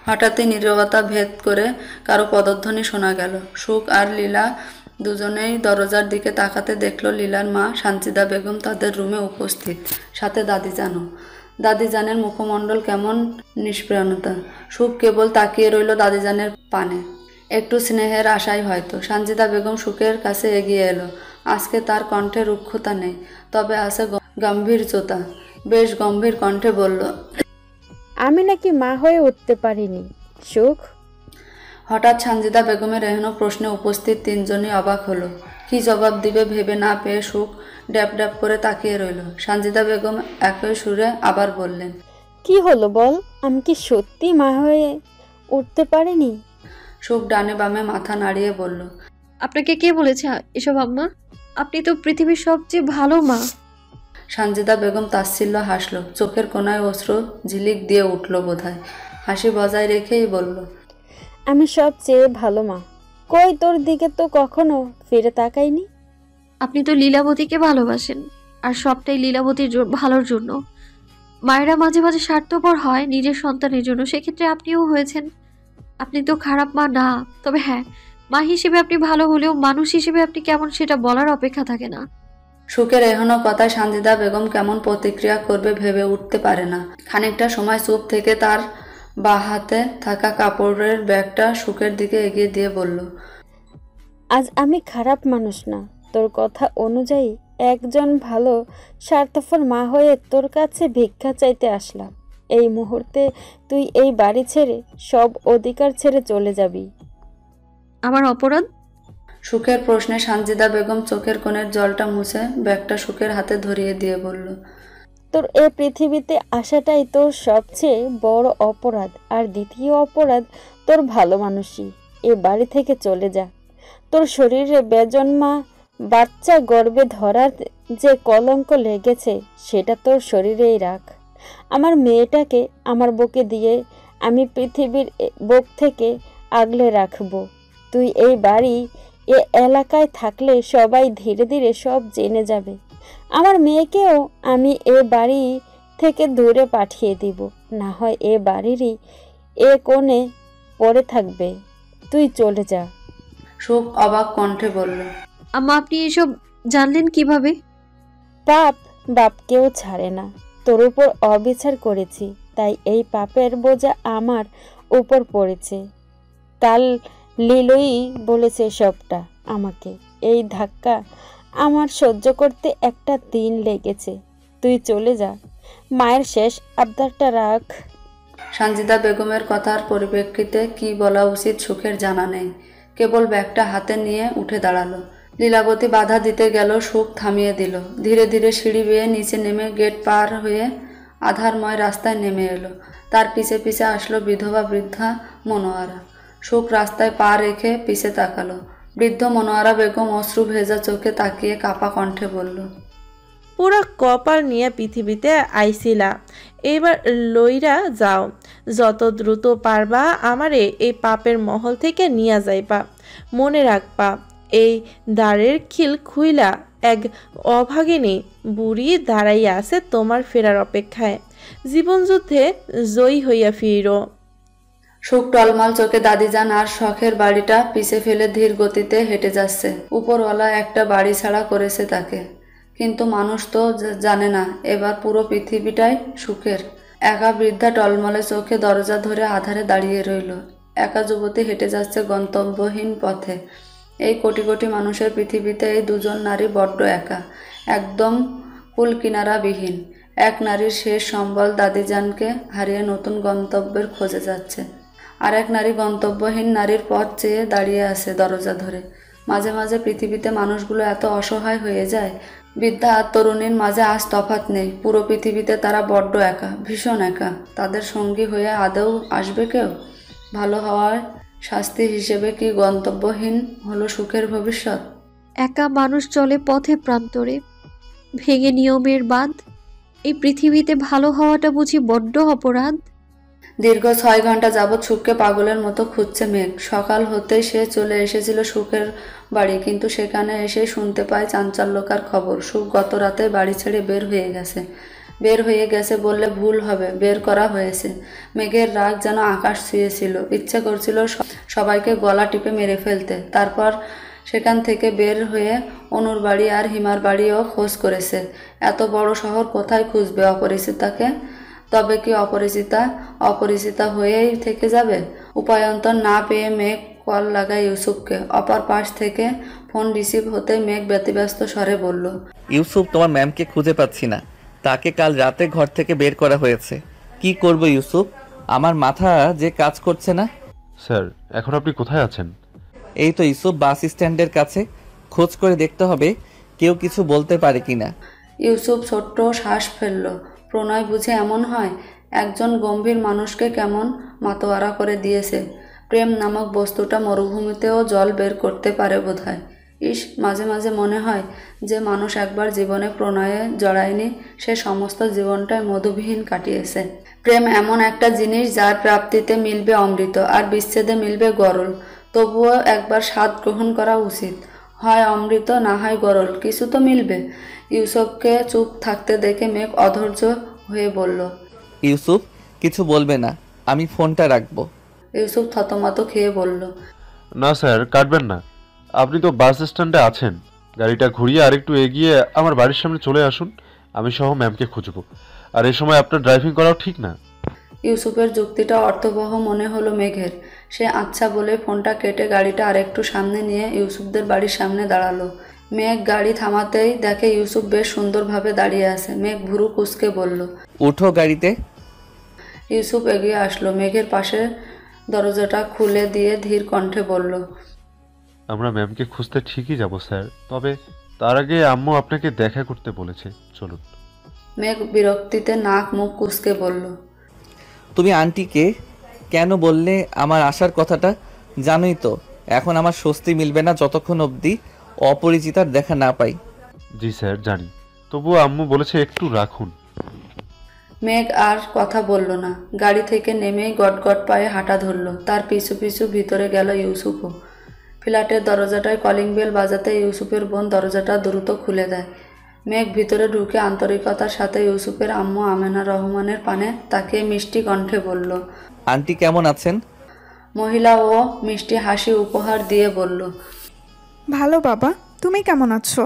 হঠাৎই নীরবতা ভেদ করে কারো পদধ্বনি শোনা গেল। সুখ আর লীলা দুজনেই দরজার দিকে তাকাতে দেখল লীলার মা সানজিদা বেগম তাদের রুমে উপস্থিত, সাথে দাদিজানও। দাদিজানের মুখমণ্ডল কেমন নিষ্প্রাণতা। সুখ কেবল তাকিয়ে রইল দাদিজানের পানে, একটু স্নেহের আশায় হয়তো। সানজিদা বেগম সুখের কাছে এগিয়ে এলো। আজকে তার কণ্ঠে রুক্ষতা নেই, তবে আছে গম্ভীর্যতা। বেশ গম্ভীর কণ্ঠে বলল, আমি নাকি মা হয়ে উঠতে পারিনি সুখ? হঠাৎ সানজিদা বেগমের এহেন প্রশ্নে উপস্থিত তিনজনই অবাক হলো। কি জবাব দিবে ভেবে না পেয়ে সুখ ড্যাপ ড্যাপ করে তাকিয়ে রইল। সানজিদা বেগম একই সুরে আবার বললেন, কি হলো বল, আমি কি সত্যি মা হয়ে উঠতে পারিনি? সুখ ডানে বামে মাথা নাড়িয়ে বলল, আপনাকে কে বলেছে এসব আম্মা? আপনি তো পৃথিবীর সবচেয়ে ভালো মা। সানজিদা বেগম তাচ্ছিল্য হাসল। চোখের কোনায় অশ্রু ঝিলিক দিয়ে উঠল বোধহয়। হাসি বজায় রেখেই বলল, আমি সবচেয়ে ভালো মা। কই তোর দিকে তো কখনো ফিরে তাকাইনি। আপনি তো লীলাবতীকে ভালোবাসেন, আর সবটাই লীলাবতীর ভালোর জন্য। মায়েরা মাঝে মাঝে স্বার্থপর হয় নিজের সন্তানের জন্য, সেক্ষেত্রে আপনিও হয়েছেন। আপনি তো খারাপ মা না, তবে হ্যাঁ, মা হিসেবে আপনি ভালো হলেও মানুষ হিসেবে আপনি কেমন সেটা বলার অপেক্ষা থাকে না। সুখের এখনো কথায় সানজিদা বেগম কেমন প্রতিক্রিয়া করবে ভেবে উঠতে পারে না। খানিকটা সময় চুপ থেকে তার বা হাতে থাকা কাপড়ের ব্যাগটা সুখের দিকে এগিয়ে দিয়ে বলল, আজ আমি খারাপ মানুষ না। তোর কথা অনুযায়ী একজন ভালো স্বার্থপর মা হয়ে তোর কাছে ভিক্ষা চাইতে আসলাম। এই মুহূর্তে তুই এই বাড়ি ছেড়ে সব অধিকার ছেড়ে চলে যাবি। আমার অপরাধ? সুখের প্রশ্নে সানজিদা বেগম চোখের কোণের জলটা মুছে ব্যাগটা সুখের হাতে ধরিয়ে দিয়ে বলল, তোর এ পৃথিবীতে আসাটাই তোর সবচেয়ে বড় অপরাধ। আর দ্বিতীয় অপরাধ তোর ভালো মানুষই। এ বাড়ি থেকে চলে যা। তোর শরীরে বেজন্মা বাচ্চা গর্ভে ধরার যে কলঙ্ক লেগেছে সেটা তোর শরীরেই রাখ। আমার মেয়েটাকে আমার বুকে দিয়ে আমি পৃথিবীর বুক থেকে আগলে রাখবো। তুই এই বাড়ি এ এলাকায় থাকলে সবাই ধীরে ধীরে সব জেনে যাবে। আমার মেয়েকেও আমি এ বাড়ি থেকে দূরে পাঠিয়ে দিব, না হয় এ বাড়িরই এ কোণে পড়ে থাকবে। তুই চলে যা। সুখ অবাক কণ্ঠে বলল, আম্মা আপনি এসব জানলেন কিভাবে? পাপ বাপকেও ছাড়ে না। তোর উপর অবিচার করেছি, তাই এই পাপের বোঝা আমার উপর পড়েছে। কাল লীলই বলেছে সবটা আমাকে। এই ধাক্কা আমার সহ্য করতে একটা দিন লেগেছে। তুই চলে যা, মায়ের শেষ আবদারটা রাখ। সানজিদা বেগমের কথার পরিপ্রেক্ষিতে কি বলা উচিত সুখের জানা নেই। কেবল ব্যাগটা হাতে নিয়ে উঠে দাঁড়ালো। লীলাবতী বাধা দিতে গেল, সুখ থামিয়ে দিল। ধীরে ধীরে সিঁড়ি বেয়ে নিচে নেমে গেট পার হয়ে আধারময় রাস্তায় নেমে এলো। তার পিছে পিছে আসলো বিধবা বৃদ্ধা মনোয়ারা। সুখ রাস্তায় পা রেখে পিছে তাকালো। বৃদ্ধ মনোয়ারা বেগম অশ্রু ভেজা চোখে তাকিয়ে কাপা কণ্ঠে বলল, পুরা কপাল নিয়ে পৃথিবীতে আইছিলা, এবার লইরা যাও। যত দ্রুত পারবা আমারে এই পাপের মহল থেকে নিয়া যাইবা। মনে রাখবা, এই দ্বারের খিল খুইলা এক অভাগিনী বুড়ি দাঁড়াইয়া আছে তোমার ফেরার অপেক্ষায়। জীবনযুদ্ধে জয়ী হইয়া ফিরো। সুখ টলমল চোখে দাদিজান আর শখের বাড়িটা পিছে ফেলে ধীর গতিতে হেঁটে যাচ্ছে। উপরওয়ালা একটা বাড়ি ছাড়া করেছে তাকে, কিন্তু মানুষ তো জানে না এবার পুরো পৃথিবীটাই সুখের। একা বৃদ্ধা টলমলে চোখে দরজা ধরে আধারে দাঁড়িয়ে রইল। একা যুবতী হেঁটে যাচ্ছে গন্তব্যহীন পথে। এই কোটি কোটি মানুষের পৃথিবীতে এই দুজন নারী বড্ড একা, একদম কুল কিনারাবিহীন। এক নারীর শেষ সম্বল দাদিজানকে হারিয়ে নতুন গন্তব্যের খোঁজে যাচ্ছে, আর এক নারী গন্তব্যহীন নারীর পথ চেয়ে দাঁড়িয়ে আছে দরজা ধরে। মাঝে মাঝে পৃথিবীতে মানুষগুলো এত অসহায় হয়ে যায়। বৃদ্ধা আর তরুণীর মাঝে আজ তফাৎ নেই। পুরো পৃথিবীতে তারা বড্ড একা, ভীষণ একা। তাদের সঙ্গী হয়ে আদৌ আসবে কেউ? ভালো হওয়ায় শাস্তি হিসেবে কি গন্তব্যহীন হলো সুখের ভবিষ্যৎ? একা মানুষ চলে পথে প্রান্তরে, ভেঙে নিয়মের বাঁধ। এই পৃথিবীতে ভালো হওয়াটা বুঝি বড্ড অপরাধ। দীর্ঘ 6 ঘন্টা যাবৎ সুখকে পাগলের মতো খুঁজছে মেঘ। সকাল হতেই সে চলে এসেছিল সুখের বাড়ি, কিন্তু সেখানে এসে শুনতে পায় চাঞ্চল্যকর খবর। সুখ গত রাতে বাড়ি ছেড়ে বের হয়ে গেছে বললে ভুল হবে, বের করা হয়েছে। মেঘের রাগ যেন আকাশ ছুঁয়েছিল, ইচ্ছে করছিল সবাইকে গলা টিপে মেরে ফেলতে। তারপর সেখান থেকে বের হয়ে অনুর বাড়ি আর হিমার বাড়িও খোঁজ করেছে। এত বড় শহর কোথায় খুঁজবে অপরিচিতাকে? তবে কি অপরিচিতা হয়েই থেকে যাবে? উপায়ন্তর না পেয়ে মেঘ কল লাগায় ইউসুফকে। অপর পাশ থেকে ফোন রিসিভ হতে মেঘ ব্যতিব্যস্ত স্বরে বলল, ইউসুফ, তোমার ম্যামকে খুঁজে পাচ্ছি না। তাকে কাল রাতে ঘর থেকে বের করা হয়েছে। কি করব ইউসুফ? আমার মাথা যে কাজ করছে না। স্যার, এখন আপনি কোথায় আছেন? এই তো ইউসুফ, বাস স্ট্যান্ডের কাছে। খোঁজ করে দেখতে হবে কেউ কিছু বলতে পারে কিনা। ইউসুফ ছোট্ট শ্বাস ফেলল। প্রণয় বুঝে এমন হয়? একজন গম্ভীর মানুষকে কেমন মাতোয়ারা করে দিয়েছে। প্রেম নামক বস্তুটা মরুভূমিতেও জল বের করতে পারে বোধহয়। মাঝে মাঝে মনে হয় যে মানুষ একবার জীবনে প্রণয়ে জড়ায়নি, সে সমস্ত জীবনটাই মধুবিহীন কাটিয়েছে। প্রেম এমন একটা জিনিস যার প্রাপ্তিতে মিলবে অমৃত আর বিচ্ছেদে মিলবে গরল। তবুও একবার স্বাদ গ্রহণ করা উচিত। হয় অমৃত, না হয় গরল, কিছু তো মিলবে। ইউসুফকে চুপ থাকতে দেখে মেঘ অধৈর্য হয়ে বলল, ইউসুফ, কিছু বলবে না, আমি ফোনটা রাখবো। ইউসুফ থতমত খেয়ে বলল, না স্যার, কাটবেন না। আপনি তো বাস স্ট্যান্ডে আছেন। গাড়িটা ঘুরিয়ে আরেকটু এগিয়ে আমার বাড়ির সামনে চলে আসুন। আমি সহ ম্যামকে খুঁজবো। আর এই সময় আপনার ড্রাইভিং করাও ঠিক না। ইউসুফের যুক্তিটা অর্থবহ মনে হলো মেঘের। সে আচ্ছা বলে ফোনটা কেটে গাড়িটা আরেকটু সামনে নিয়ে ইউসুফদের বাড়ির সামনে দাঁড়ালো। মেঘ গাড়ি থামাতেই দেখে ইউসুফ বেশ সুন্দরভাবে দাঁড়িয়ে আছে। মেঘ ভুরু কুঁচকে বলল, উঠো গাড়িতে। ইউসুফ এগিয়ে আসলো। মেঘের পাশে দরজাটা খুলে দিয়ে ধীর কণ্ঠে বলল, আমরা ম্যামকে খুঁজতে ঠিকই যাব স্যার, তবে তার আগে আম্মু আপনাকে দেখা করতে বলেছে, চলুন। মেঘ বিরক্তিতে নাক মুখ কুঁচকে বলল, তুমি আন্টিকে কেন বললে আমার আসার কথাটা? জানোই তো এখন আমার স্বস্তি মিলবে না যতক্ষণ অবধি অপরিচিতার দেখা না পাই। জি স্যার, জানি, তবুও আম্মু বলেছে একটু রাখুন। মেঘ আর কথা বলল না। গাড়ি থেকে নেমেই গটগট পায়ে হাঁটা ধরল। তার পিছু পিছু ভিতরে গেল ইউসুফও। ফ্ল্যাটের দরজাটায় কলিং বেল বাজাতে ইউসুফের বোন দরজাটা দ্রুত খুলে দেয়। মেঘ ভিতরে ঢুকে আন্তরিকতার সাথে ইউসুফের আম্মু আমেনা রহমানের পানে তাকিয়ে মিষ্টি কণ্ঠে বলল, আন্টি কেমন আছেন? মহিলা ও মিষ্টি হাসি উপহার দিয়ে বলল, ভালো বাবা, তুমি কেমন আছো?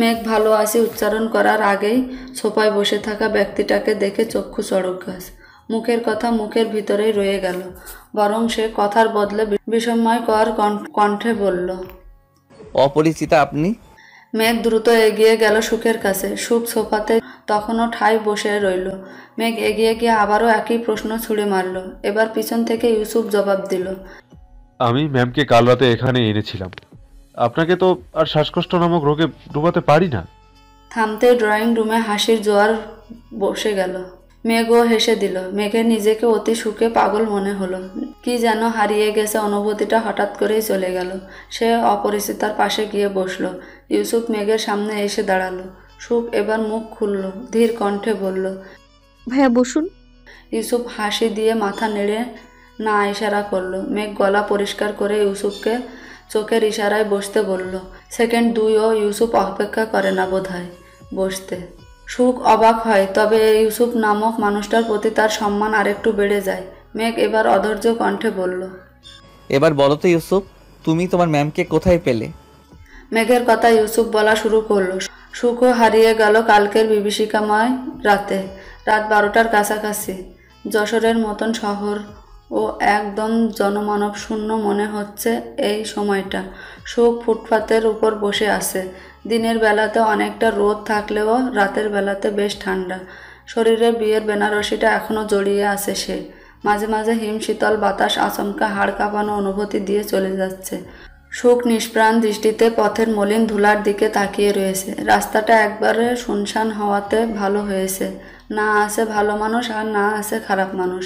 মেঘ ভালো আছি উচ্চারণ করার আগেই সোফায় বসে থাকা ব্যক্তিটাকে দেখে চক্ষু চড়ক গাছ। মুখের কথা মুখের ভিতরেই রয়ে গেল। বরং সে কথার বদলে বিস্ময়কর কণ্ঠে বলল, অপরিচিতা আপনি? মেঘ দ্রুত এগিয়ে গেল সুখের কাছে। সুখ সোফাতে তখনও ঠায় বসে রইল। মেঘ এগিয়ে গিয়ে আবারও একই প্রশ্ন ছুড়ে মারল। এবার পিছন থেকে ইউসুফ জবাব দিল, আমি ম্যামকে কাল রাতে এখানে এনেছিলাম। আপনাকে তো আর শ্বাসকষ্ট নামক রোগে ডুবাতে পারি না। থামতে ড্রয়িং রুমে হাসির জোয়ার বসে গেল। মেঘও হেসে দিল। মেঘের নিজেকে অতি সুখে পাগল মনে হলো। কি যেন হারিয়ে গেছে, অনুভূতিটা হঠাৎ করেই চলে গেল। সে অপরিচিতার পাশে গিয়ে বসলো। ইউসুফ মেঘের সামনে এসে দাঁড়ালো। সুখ এবার মুখ খুলল, ধীর কণ্ঠে বলল, ভাইয়া বসুন। ইউসুফ হাসি দিয়ে মাথা নেড়ে না ইশারা করলো। মেঘ গলা পরিষ্কার করে ইউসুফকে চোখের ইশারায় বসতে বলল। সেকেন্ড 2ও ইউসুফ অপেক্ষা করে না বোধহয় বসতে। সুখ অবাক হয়, তবে ইউসুফ নামক মানুষটার প্রতি তার সম্মান আরেকটু বেড়ে যায়। মেঘ এবার অধৈর্য কণ্ঠে বলল, এবার বলো তো ইউসুফ, তুমি তোমার ম্যামকে কোথায় পেলে? মেঘের কথা ইউসুফ বলা শুরু করলো। সুখও হারিয়ে গেল কালকের বিভীষিকাময় রাতে। রাত 12টার কাছাকাছি। যশোরের মতন শহর ও একদম জনমানব শূন্য মনে হচ্ছে এই সময়টা। সুখ ফুটপাতের উপর বসে আছে। দিনের বেলাতে অনেকটা রোদ থাকলেও রাতের বেলাতে বেশ ঠান্ডা। শরীরে বিয়ের বেনারসিটা এখনও জড়িয়ে আছে সে। মাঝে মাঝে হিম শীতল বাতাস আচমকা হাড় কাঁপানো অনুভূতি দিয়ে চলে যাচ্ছে। সুখ নিষ্প্রাণ দৃষ্টিতে পথের মলিন ধুলার দিকে তাকিয়ে রয়েছে। রাস্তাটা একবারে শুনশান হওয়াতে ভালো হয়েছে। না আছে ভালো মানুষ আর না আছে খারাপ মানুষ।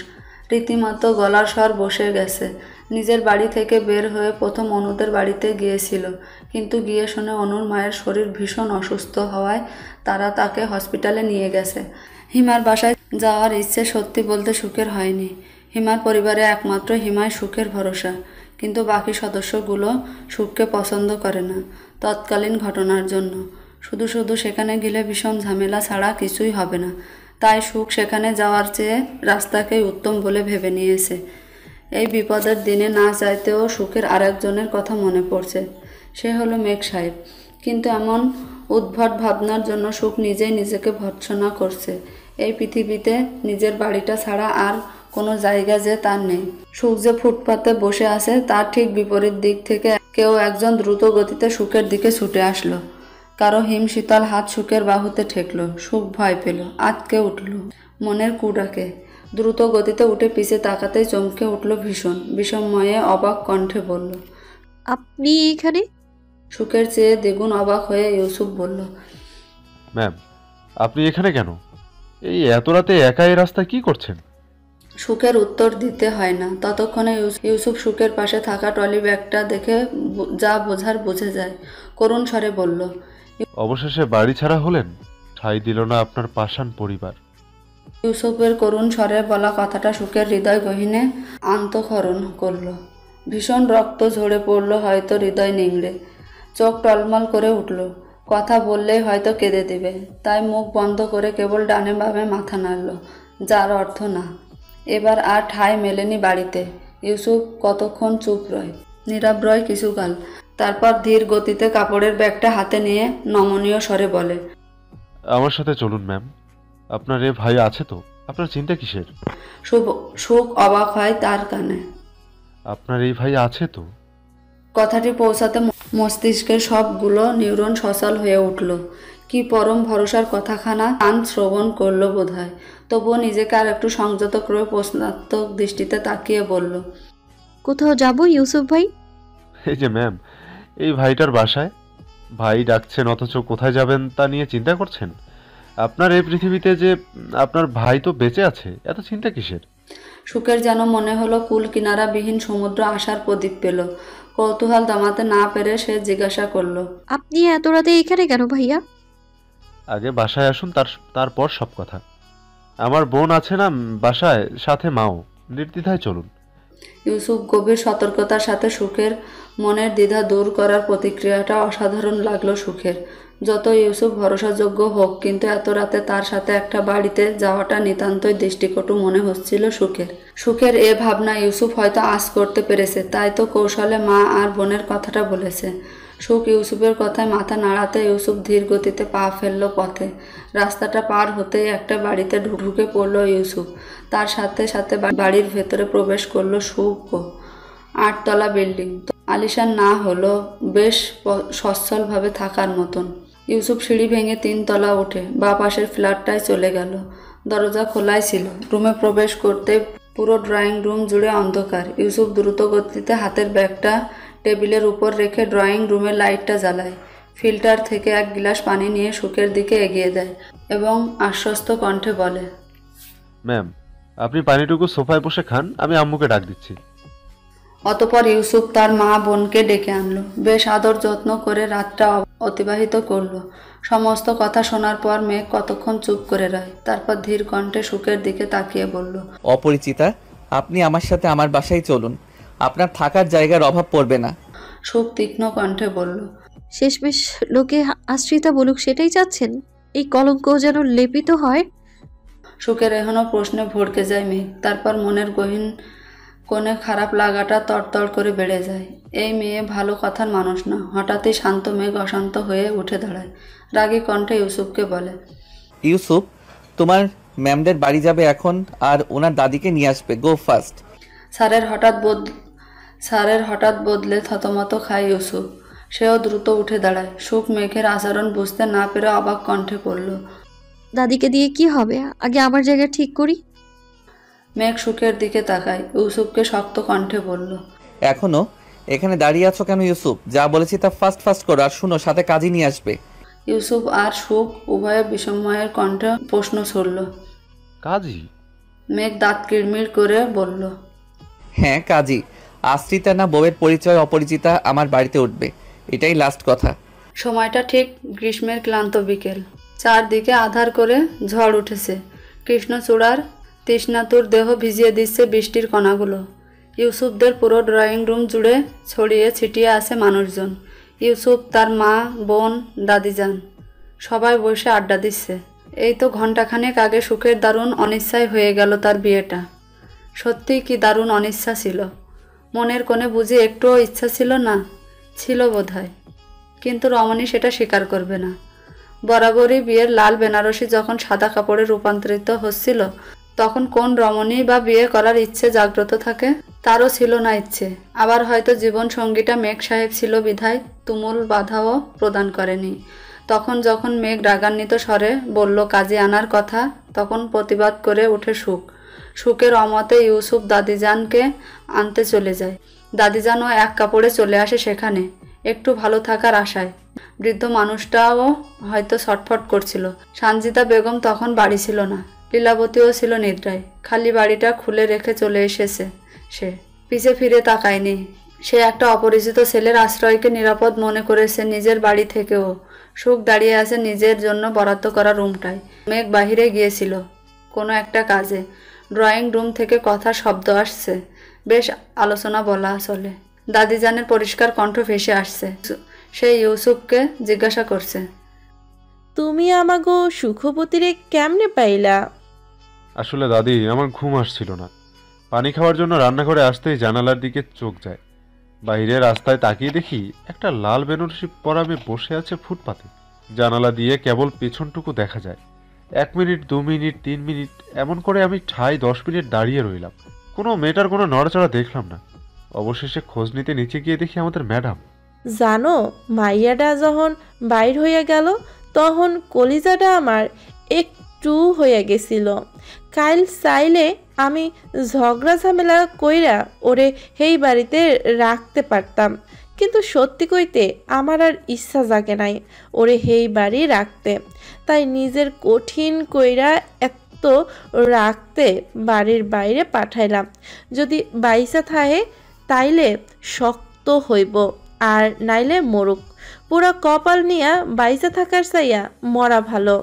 রীতিমতো গলার স্বর বসে গেছে। নিজের বাড়ি থেকে বের হয়ে প্রথম অনুদের বাড়িতে গিয়েছিল, কিন্তু গিয়ে শুনে অনুর মায়ের শরীর ভীষণ অসুস্থ হওয়ায় তারা তাকে হসপিটালে নিয়ে গেছে। হিমার বাসায় যাওয়ার ইচ্ছে সত্যি বলতে সুখের হয়নি। হিমার পরিবারে একমাত্র হিমায় সুখের ভরসা, কিন্তু বাকি সদস্যগুলো সুখকে পছন্দ করে না তৎকালীন ঘটনার জন্য। শুধু শুধু সেখানে গেলে ভীষণ ঝামেলা ছাড়া কিছুই হবে না, তাই সুখ সেখানে যাওয়ার চেয়ে রাস্তাকেই উত্তম বলে ভেবে নিয়েছে। এই বিপদের দিনে না চাইতেও সুখের আরেকজনের কথা মনে পড়ছে, সে হলো মেঘ সাহেব। কিন্তু এমন উদ্ভট ভাবনার জন্য সুখ নিজেই নিজেকে ভর্ৎসনা করছে। এই পৃথিবীতে নিজের বাড়িটা ছাড়া আর কোনো জায়গা যে তার নেই। সুখ যে ফুটপাতে বসে আছে তার ঠিক বিপরীত দিক থেকে কেউ একজন দ্রুত গতিতে সুখের দিকে ছুটে আসলো। কারো হিমশীতল হাত সুখের বাহুতে ঠেকলো। সুখ ভয় পেল, আঁতকে উঠল, মনের কুডাকে দ্রুত গতিতে উঠে পিছে তাকাতেই চমকে উঠল ভীষণ বিস্ময়ে অবাক কণ্ঠে বলল, আপনি এখানে? সুখের চেয়ে দ্বিগুণ অবাক হয়ে ইউসুফ বলল, ম্যাম আপনি এখানে কেন? এই এত রাতে একা এই রাস্তায় কি করছেন? সুখের উত্তর দিতে হয় না, ততক্ষণে ইউসুফ সুখের পাশে থাকা ট্রলি ব্যাগটা দেখে যা বোঝার বুঝে যায়। করুণ স্বরে বলল, অবশেষে বাড়ি ছাড়া হলেন? ঠাঁই দিল না আপনার পাষাণ পরিবার। ইউসুফের করুণ স্বরে বলা কথাটা সুখের হৃদয় গহীনে আন্তঃক্ষরণ করল। ভীষণ রক্ত ঝরে পড়ল হয়তো হৃদয় নিংড়ে। চোখ টলমল করে উঠল, কথা বললেই হয়তো কেঁদে দিবে, তাই মুখ বন্ধ করে কেবল ডানে বামে মাথা নাড়ল, যার অর্থ না। এবার আর ঠাঁই মেলেনি বাড়িতে। ইউসুফ কতক্ষণ চুপ রয়, নীরব রয় কিছুকাল, তারপর ধীর গতিতে কাপড়ের ব্যাগটা হাতে নিয়ে নমনীয় স্বরে বলে, আমার সাথে চলুন ম্যাম। আপনার এ ভাই আছে তো? আপনার চিন্তা কিসের? সুখ অবাক হয় তার কানে। আপনার এই ভাই আছে তো? কথাটি পৌঁছাতে মস্তিষ্কের সবগুলো নিউরন সচল হয়ে উঠল। কি পরম ভরসার কথাখানা কান শ্রবণ করলো বোধহয়। তবুও নিজেকে আর একটু সংযত করে প্রশ্নাত্মক দৃষ্টিতে তাকিয়ে বলল, কোথাও যাব ইউসুফ ভাই? এই যে ম্যাম, এই ভাইটার বাসায়। ভাই ডাকছেন অথচ কোথায় যাবেন তা নিয়ে চিন্তা করছেন? আপনার এই পৃথিবীতে যে আপনার ভাই তো বেঁচে আছে, এত চিন্তা কিসের? সুখের যেন মনে হলো কুল কিনারা বিহীন সমুদ্র আশার প্রদীপ পেল। কৌতূহল দমাতে না পেরে সে জিজ্ঞাসা করলো, আপনি এত রাতে এখানে কেন ভাইয়া? আগে বাসায় আসুন, তারপর সব কথা। আমার বোন আছে না বাসায়, সাথে মাও। নির্দ্বিধায় চলুন। ইউসুফ গভীর সতর্কতার সাথে সুখের মনের দ্বিধা দূর করার প্রতিক্রিয়াটা অসাধারণ লাগলো সুখের। যত ইউসুফ ভরসাযোগ্য হোক, কিন্তু এত রাতে তার সাথে একটা বাড়িতে যাওয়াটা নিতান্তই দৃষ্টিকটু মনে হচ্ছিল সুখের এ ভাবনা ইউসুফ হয়তো আঁচ করতে পেরেছে, তাই তো কৌশলে মা আর বোনের কথাটা বলেছে। সুখ ইউসুফের কথায় মাথা নাড়াতে ইউসুফ ধীর গতিতে পা ফেলল পথে। রাস্তাটা পার হতেই একটা বাড়িতে ঢুকে পড়ল ইউসুফ। তার সাথে সাথে বাড়ির ভেতরে প্রবেশ করলো সুখও। 8 তলা বিল্ডিং, আলিশান না হলো বেশ সচ্ছলভাবে থাকার মতন। ইউসুফ সিঁড়ি ভেঙে 3 তলা উঠে বাঁ পাশের ফ্ল্যাটটায় চলে গেল। দরজা খোলাই ছিল। রুমে প্রবেশ করতে পুরো ড্রয়িং রুম জুড়ে অন্ধকার। ইউসুফ দ্রুত গতিতে হাতের ব্যাগটা টেবিলের উপর রেখে ড্রয়িং রুমের লাইটটা জ্বালায়। ফিল্টার থেকে 1 গ্লাস পানি নিয়ে সুখের দিকে এগিয়ে দেয় এবং আশ্বস্ত কণ্ঠে বলে, ম্যাম আপনি পানিটুকু সোফায় বসে খান, আমি আম্মুকে ডাক দিচ্ছি। অতঃপর ইউসুফ তার মা বোনকে ডেকে আনলো। বেশ আদর যত্ন করে রাতটা অতিবাহিত করলো। সমস্ত কথা শোনার পর মেঘ কতক্ষণ চুপ করে রয়, তারপর ধীর কণ্ঠে সুখের দিকে তাকিয়ে বলল, অপরিচিতা, আপনি আমার সাথে আমার বাসায় চলুন, আপনার থাকার জায়গার অভাব পড়বে না। সুখ তীক্ষ্ণ কণ্ঠে বলল, শেষমেশ লোকে আশ্রিতা বলুক সেটাই চাচ্ছেন? এই কলঙ্ক যেন লেপিত হয়। সুখের এখনো প্রশ্নে ভড়কে যায় মেঘ। তারপর মনের গহীন কোণে খারাপ লাগাটা তড়তড় করে বেড়ে যায়। এই মেয়ে ভালো কথার মানুষ না। হঠাৎই শান্ত মেঘ অশান্ত হয়ে উঠে দাঁড়ায়। রাগী কণ্ঠে ইউসুফকে বলে, ইউসুফ, তোমার ম্যামদের বাড়ি যাবে এখন, আর ওনার দাদিকে নিয়ে আসবে। গো ফাস্ট। স্যারের হঠাৎ বদলে থতমত খায় ইউসুফ। সেও দ্রুত উঠে দাঁড়ায়। সুখ মেঘের আচরণ বুঝতে না পেরে অবাক কণ্ঠে পড়ল, দাদিকে দিয়ে কি হবে? আগে আমার জায়গা ঠিক করি। মেঘ সুখের দিকে তাকায়। ইউসুফকে শক্ত কণ্ঠে বলল, এখনো এখানে দাঁড়িয়ে আছো কেন ইউসুফ? যা বলেছি তা ফাস্ট করো, আর শুনো সাথে কাজই নিয়ে আসবে। ইউসুফ আর সুখ উভয়ের বিস্ময়ের কণ্ঠে প্রশ্ন ছড়ল, কাজী? মেঘ দাঁত কিড়মিড় করে বলল, হ্যাঁ কাজী। আশ্রিতা না বউয়ের পরিচয় অপরিচিতা আমার বাড়িতে উঠবে, এটাই লাস্ট কথা। সময়টা ঠিক গ্রীষ্মের ক্লান্ত বিকেল, চারদিকে আধার করে ঝড় উঠেছে। কৃষ্ণচূড়ার তৃষ্ণাতুর দেহ ভিজিয়ে দিচ্ছে বৃষ্টির কণাগুলো। ইউসুফদের পুরো ড্রয়িং রুম জুড়ে ছড়িয়ে ছিটিয়ে আছে মানুষজন। ইউসুফ, তার মা, বোন, দাদিজান সবাই বসে আড্ডা দিচ্ছে। এই তো ঘণ্টাখানেক আগে সুখের দারুণ অনিচ্ছায় হয়ে গেল তার বিয়েটা। সত্যিই কি দারুণ অনিচ্ছা ছিল। মনের কোণে বুঝি একটুও ইচ্ছা ছিল না? ছিল বোধহয়, কিন্তু রমণী সেটা স্বীকার করবে না। বরাবরই বিয়ের লাল বেনারসি যখন সাদা কাপড়ে রূপান্তরিত হচ্ছিল, তখন কোন রমণী বা বিয়ে করার ইচ্ছে জাগ্রত থাকে? তারও ছিল না ইচ্ছে। আবার হয়তো জীবন সঙ্গীটা মেঘ সাহেব ছিল বিধায় তুমুল বাধাও প্রদান করেনি। তখন যখন মেঘ রাগান্বিত স্বরে বলল কাজে আনার কথা, তখন প্রতিবাদ করে ওঠে সুখ। সুখের অমতে ইউসুফ দাদিজানকে আনতে চলে যায়। দাদিজানও এক কাপড়ে চলে আসে সেখানে, একটু ভালো থাকার আশায়। বৃদ্ধ মানুষটাও হয়তো ছটফট করছিল। সানজিদা বেগম তখন বাড়ি ছিল না, লীলাবতীও ছিল নিদ্রায়। খালি বাড়িটা খুলে রেখে চলে এসেছে সে, পিছে ফিরে তাকায়নি। সে একটা অপরিচিত ছেলের আশ্রয়কে নিরাপদ মনে করেছে নিজের বাড়ি থেকেও। সুখ দাঁড়িয়ে আছে নিজের জন্য বরাদ্দ করা রুমটায়। মেঘ বাহিরে গিয়েছিল কোনো একটা কাজে। ড্রয়িং রুম থেকে কথার শব্দ আসছে, বেশ আলোচনা বলা চলে। দাদিজানের পরিষ্কার কণ্ঠ ভেসে আসছে। সে ইউসুফকে জিজ্ঞাসা করছে, তুমি আমাগো সুখবতীরে কেমনে পাইলা? আসলে দাদি, আমার ঘুম আসছিল না। পানি খাওয়ার জন্য রান্নাঘরে আসতেই জানালার দিকে চোখ যায়। বাইরে রাস্তায় তাকিয়ে দেখি একটা লাল বেনারসি পরা মেয়ে বসে আছে ফুটপাতে। জানালা দিয়ে কেবল পেছনটুকু দেখা যায়। 1 মিনিট, 2 মিনিট, 3 মিনিট এমন করে আমি ঠাই 10 মিনিট দাঁড়িয়ে রইলাম। কোনো মেয়েটার কোনো নড়াচড়া দেখলাম না। অবশেষে খোঁজ নিতে নিচে গিয়ে দেখি আমাদের ম্যাডাম। জানো, মাইয়াটা যখন বাইর হইয়া গেল তখন কলিজাটা আমার একটু হইয়া গেছিল। কাইল চাইলে আমি ঝগড়া ঝামেলা কইরা ওরে হেই বাড়িতে রাখতে পারতাম, কিন্তু সত্যি কইতে আমার আর ইচ্ছা জাগে নাই ওরে হেই বাড়ি রাখতে। তাই নিজের কঠিন কইরা এত রাখতে বাড়ির বাইরে পাঠাইলাম। যদি বাইসা থাহে তাইলে শক্ত হইব, আর নাইলে মরুক। পুরা কপাল নিয়া বাইসা থাকার চাইয়া মরা ভালো।